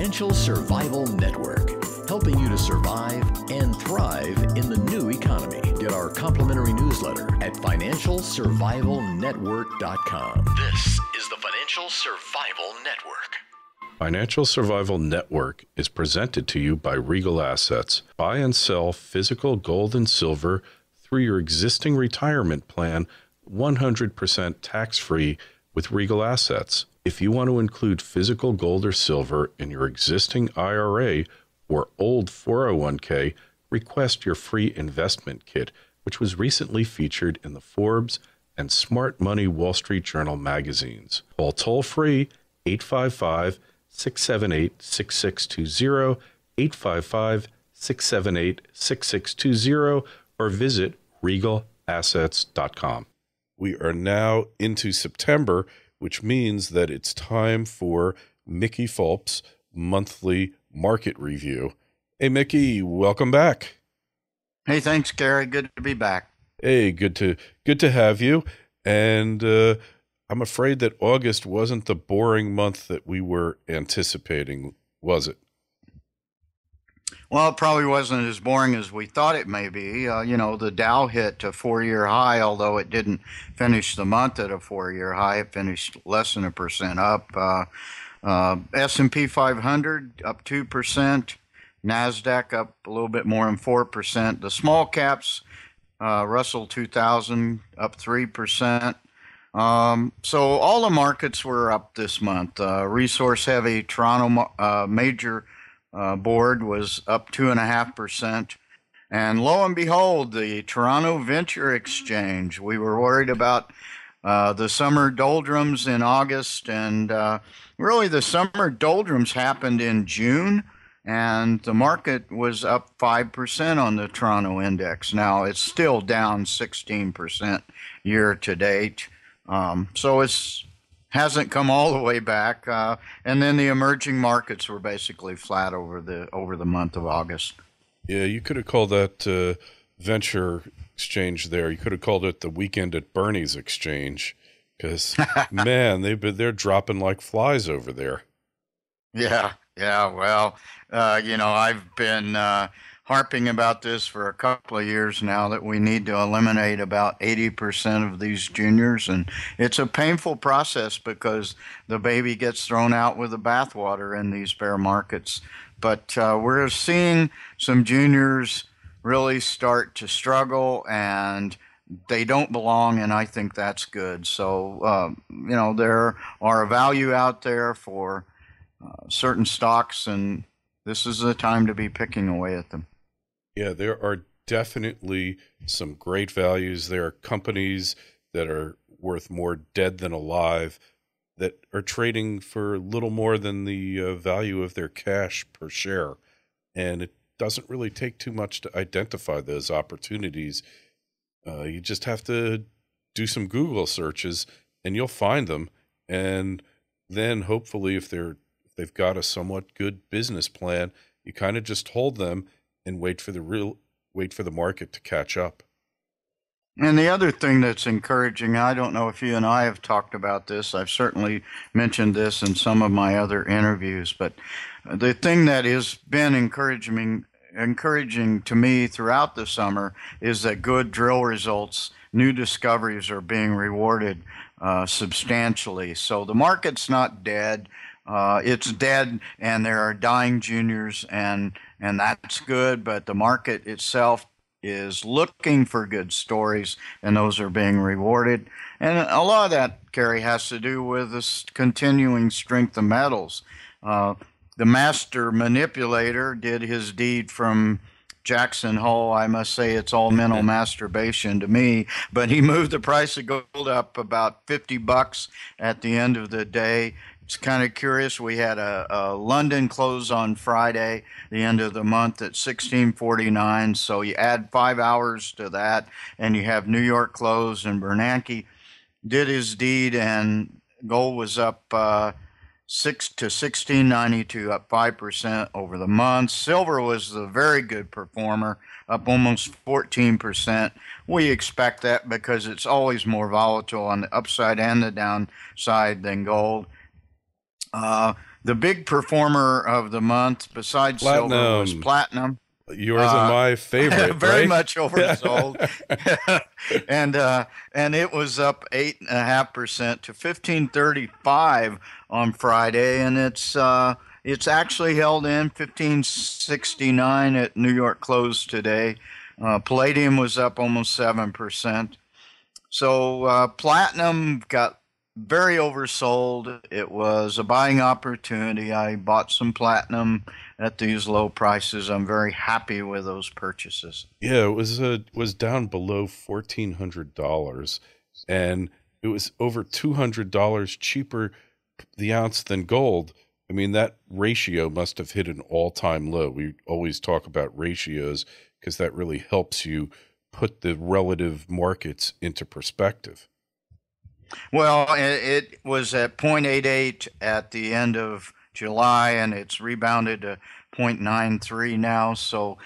Financial Survival Network, helping you to survive and thrive in the new economy. Get our complimentary newsletter at financialsurvivalnetwork.com. This is the Financial Survival Network. Financial Survival Network is presented to you by Regal Assets. Buy and sell physical gold and silver through your existing retirement plan, 100% tax-free with Regal Assets. If you want to include physical gold or silver in your existing IRA or old 401k, request your free investment kit, which was recently featured in the Forbes and Smart Money Wall Street Journal magazines. Call toll-free 855-678-6620, 855-678-6620, or visit regalassets.com. We are now into September, which means that it's time for Mickey Fulp's monthly market review. Hey, Mickey, welcome back. Hey, thanks, Gary. Good to be back. Hey, good to have you. And I'm afraid that August wasn't the boring month that we were anticipating, was it? Well, it probably wasn't as boring as we thought it may be. The Dow hit a four-year high, although it didn't finish the month at a four-year high. It finished less than 1% up. S&P 500 up 2%. NASDAQ up a little bit more than 4%. The small caps, Russell 2000 up 3%. So all the markets were up this month. Resource-heavy Toronto major board was up 2.5%. And lo and behold, the Toronto Venture Exchange, we were worried about the summer doldrums in August, and really the summer doldrums happened in June, and the market was up 5% on the Toronto index. Now it's still down 16% year to date. So it's hasn't come all the way back, and then the emerging markets were basically flat over the month of August. Yeah, you could have called that venture exchange there. You could have called it the Weekend at Bernie's exchange, because man, they're dropping like flies over there. Yeah. Well, I've been harping about this for a couple of years now, that we need to eliminate about 80% of these juniors. And it's a painful process because the baby gets thrown out with the bathwater in these bear markets. But we're seeing some juniors really start to struggle, and they don't belong, and I think that's good. So, there are a value out there for certain stocks, and this is the time to be picking away at them. Yeah, there are definitely some great values. There are companies that are worth more dead than alive that are trading for little more than the value of their cash per share. And it doesn't really take too much to identify those opportunities. You just have to do some Google searches and you'll find them. And then hopefully if they've got a somewhat good business plan, you kind of just hold them and wait for the market to catch up. And the other thing that's encouraging, I don't know if you and I have talked about this, I've certainly mentioned this in some of my other interviews, but the thing that has been encouraging to me throughout the summer is that good drill results, new discoveries are being rewarded substantially. So the market's not dead. It's dead, and there are dying juniors, and that's good, but the market itself is looking for good stories, and those are being rewarded. And a lot of that, Gary, has to do with this continuing strength of metals. The master manipulator did his deed from Jackson Hole. I must say it's all mental masturbation to me, but he moved the price of gold up about $50 at the end of the day. It's kind of curious. We had a London close on Friday, the end of the month, at 1649. So you add 5 hours to that, and you have New York close, and Bernanke did his deed, and gold was up 6 to 1692, up 5% over the month. Silver was the very good performer, up almost 14%. We expect that because it's always more volatile on the upside and the downside than gold. The big performer of the month, besides silver, was Platinum, platinum. yours and my favorite, Very right? much oversold, and it was up 8.5% to 1535 on Friday, and it's actually held in 1569 at New York close today. Palladium was up almost 7%. So platinum got very oversold. It was a buying opportunity. I bought some platinum at these low prices. I'm very happy with those purchases. Yeah, it was down below $1,400, and it was over $200 cheaper the ounce than gold. I mean, that ratio must have hit an all-time low. We always talk about ratios because that really helps you put the relative markets into perspective. Well, it was at 0.88 at the end of July, and it's rebounded to 0.93 now. So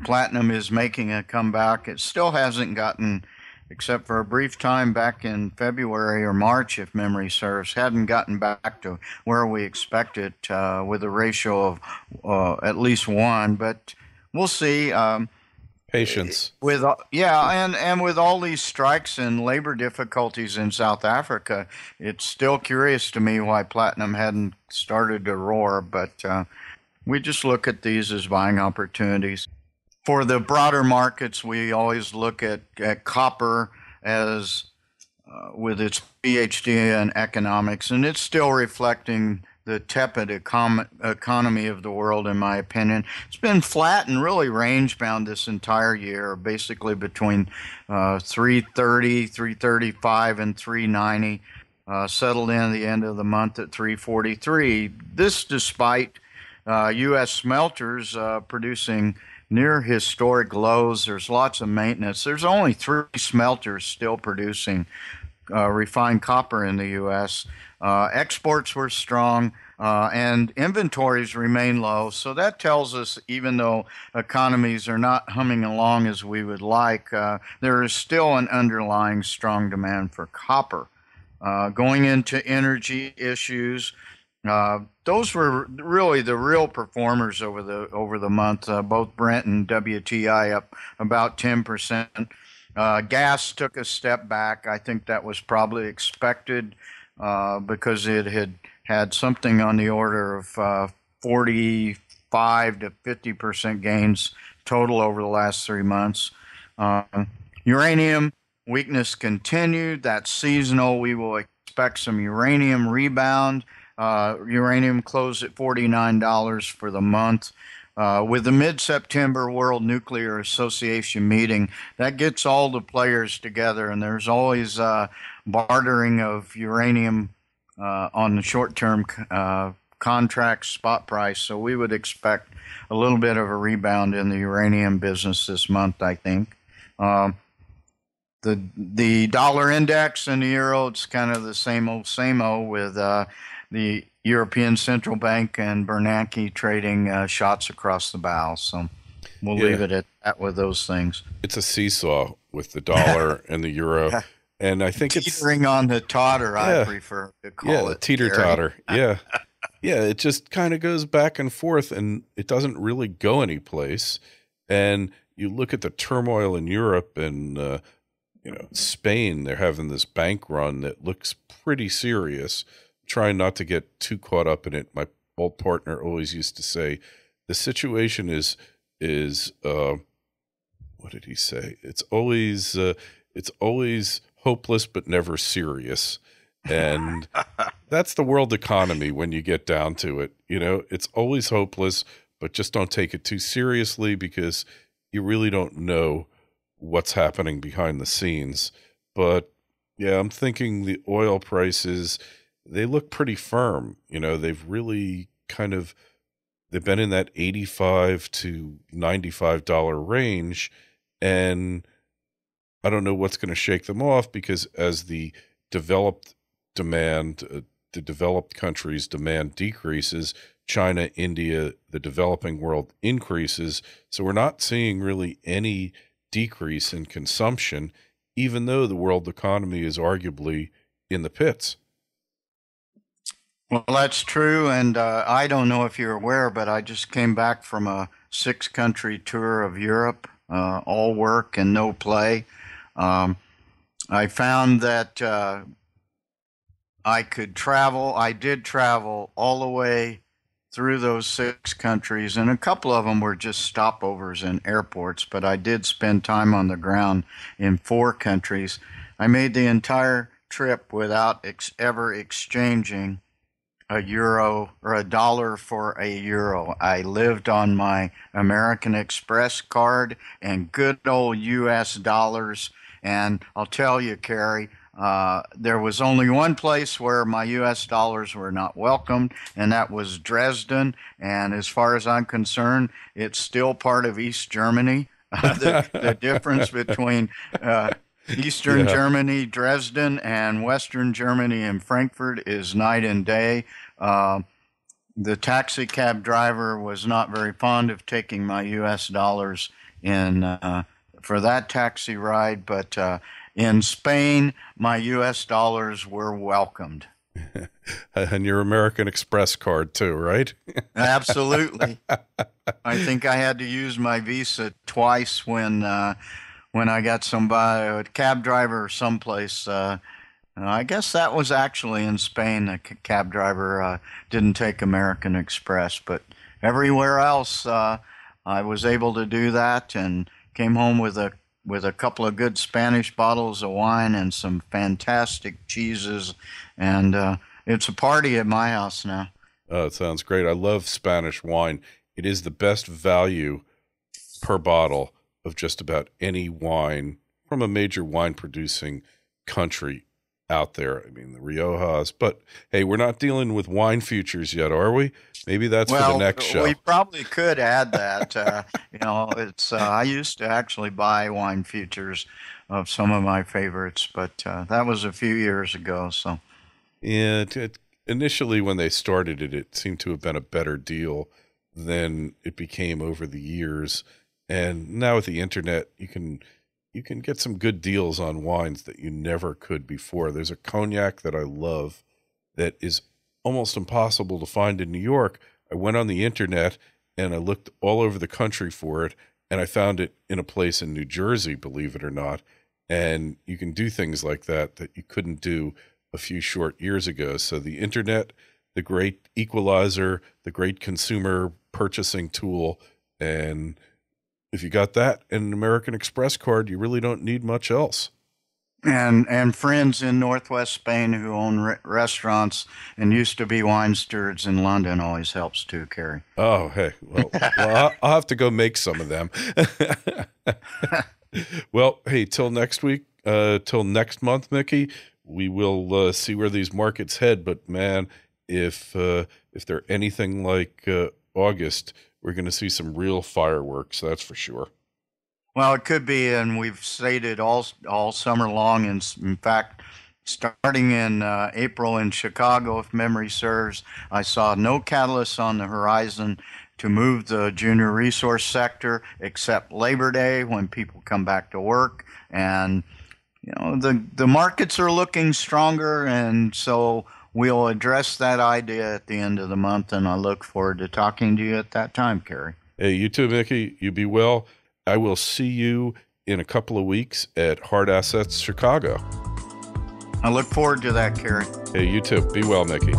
platinum is making a comeback. It still hasn't gotten, except for a brief time back in February or March, if memory serves, hadn't gotten back to where we expected with a ratio of at least one. But we'll see. Patience. With and with all these strikes and labor difficulties in South Africa, it's still curious to me why platinum hadn't started to roar. But we just look at these as buying opportunities. For the broader markets, we always look at copper as with its PhD in economics, and it's still reflecting the tepid economy of the world, in my opinion. It's been flat and really range bound this entire year, basically between 330, 335, and 390. Settled in at the end of the month at 343. This despite U.S. smelters producing near historic lows. There's lots of maintenance. There's only 3 smelters still producing refined copper in the U.S. Exports were strong, and inventories remain low. So that tells us, even though economies are not humming along as we would like, there is still an underlying strong demand for copper. Going into energy issues, those were really the real performers over the month. Both Brent and WTI up about 10%. Gas took a step back. I think that was probably expected because it had something on the order of 45 to 50% gains total over the last 3 months. Uranium weakness continued. That's seasonal. We will expect some uranium rebound. Uranium closed at $49 for the month. With the mid-September World Nuclear Association meeting, that gets all the players together, and there's always bartering of uranium on the short-term contract spot price. So we would expect a little bit of a rebound in the uranium business this month, I think. The dollar index and the euro, it's kind of the same old with the European Central Bank and Bernanke trading shots across the bow. So we'll leave it at that with those things. It's a seesaw with the dollar and the euro. And I think it's teetering on the totter, I prefer to call it. Teeter-totter. Yeah. Yeah, it just kind of goes back and forth, and it doesn't really go anyplace. And you look at the turmoil in Europe and, Spain, they're having this bank run that looks pretty serious. Trying not to get too caught up in it. My old partner always used to say, the situation is what did he say? It's always hopeless but never serious. And that's the world economy when you get down to it. It's always hopeless, but just don't take it too seriously because you really don't know what's happening behind the scenes. But yeah, I'm thinking the oil prices, they look pretty firm. They've really they've been in that $85 to $95 range. And I don't know what's going to shake them off because as the developed countries' demand decreases, China, India, the developing world increases. So we're not seeing really any decrease in consumption, even though the world economy is arguably in the pits. Well, that's true, and I don't know if you're aware, but I just came back from a six-country tour of Europe, all work and no play. Um, I found that I could travel. I did travel all the way through those six countries, and a couple of them were just stopovers in airports, but I did spend time on the ground in four countries. I made the entire trip without ever exchanging a euro or a dollar for a euro. I lived on my American Express card and good old US dollars. And I'll tell you, Carrie, there was only one place where my US dollars were not welcomed, and that was Dresden. And as far as I'm concerned, it's still part of East Germany. The difference between Eastern Yeah. Germany, Dresden, and Western Germany and Frankfurt is night and day. Uh, the taxi cab driver was not very fond of taking my U.S. dollars in for that taxi ride, but in Spain, my U.S. dollars were welcomed. And your American Express card too, right? Absolutely. I think I had to use my Visa twice when I got somebody, a cab driver or someplace. I guess that was actually in Spain. The cab driver didn't take American Express, but everywhere else, I was able to do that and came home with a couple of good Spanish bottles of wine and some fantastic cheeses, and it's a party at my house now. Oh, it sounds great. I love Spanish wine. It is the best value per bottle of just about any wine from a major wine producing country out there. I mean, the Riojas, but hey, we're not dealing with wine futures yet, are we? Maybe that's for the next show. We probably could add that. It's I used to actually buy wine futures of some of my favorites, but that was a few years ago. So, yeah, initially when they started it, it seemed to have been a better deal than it became over the years. And now with the internet, you can get some good deals on wines that you never could before. There's a cognac that I love that is almost impossible to find in New York. I went on the internet and I looked all over the country for it, and I found it in a place in New Jersey, believe it or not. And you can do things like that you couldn't do a few short years ago. So the internet, the great equalizer, the great consumer purchasing tool, and if you got that and an American Express card, you really don't need much else. and friends in Northwest Spain who own restaurants and used to be wine stewards in London always helps too, Carrie. Oh, hey, well, I'll have to go make some of them. Well, hey, till next week, till next month, Mickey, we will see where these markets head. But man, if they're anything like August, we're going to see some real fireworks. That's for sure. Well, it could be, and we've stated all summer long. And in fact, starting in April in Chicago, if memory serves, I saw no catalysts on the horizon to move the junior resource sector except Labor Day when people come back to work. And the markets are looking stronger, and so we'll address that idea at the end of the month, and I look forward to talking to you at that time, Carrie. Hey, you too, Mickey. You be well. I will see you in a couple of weeks at Hard Assets Chicago. I look forward to that, Carrie. Hey, you too. Be well, Mickey.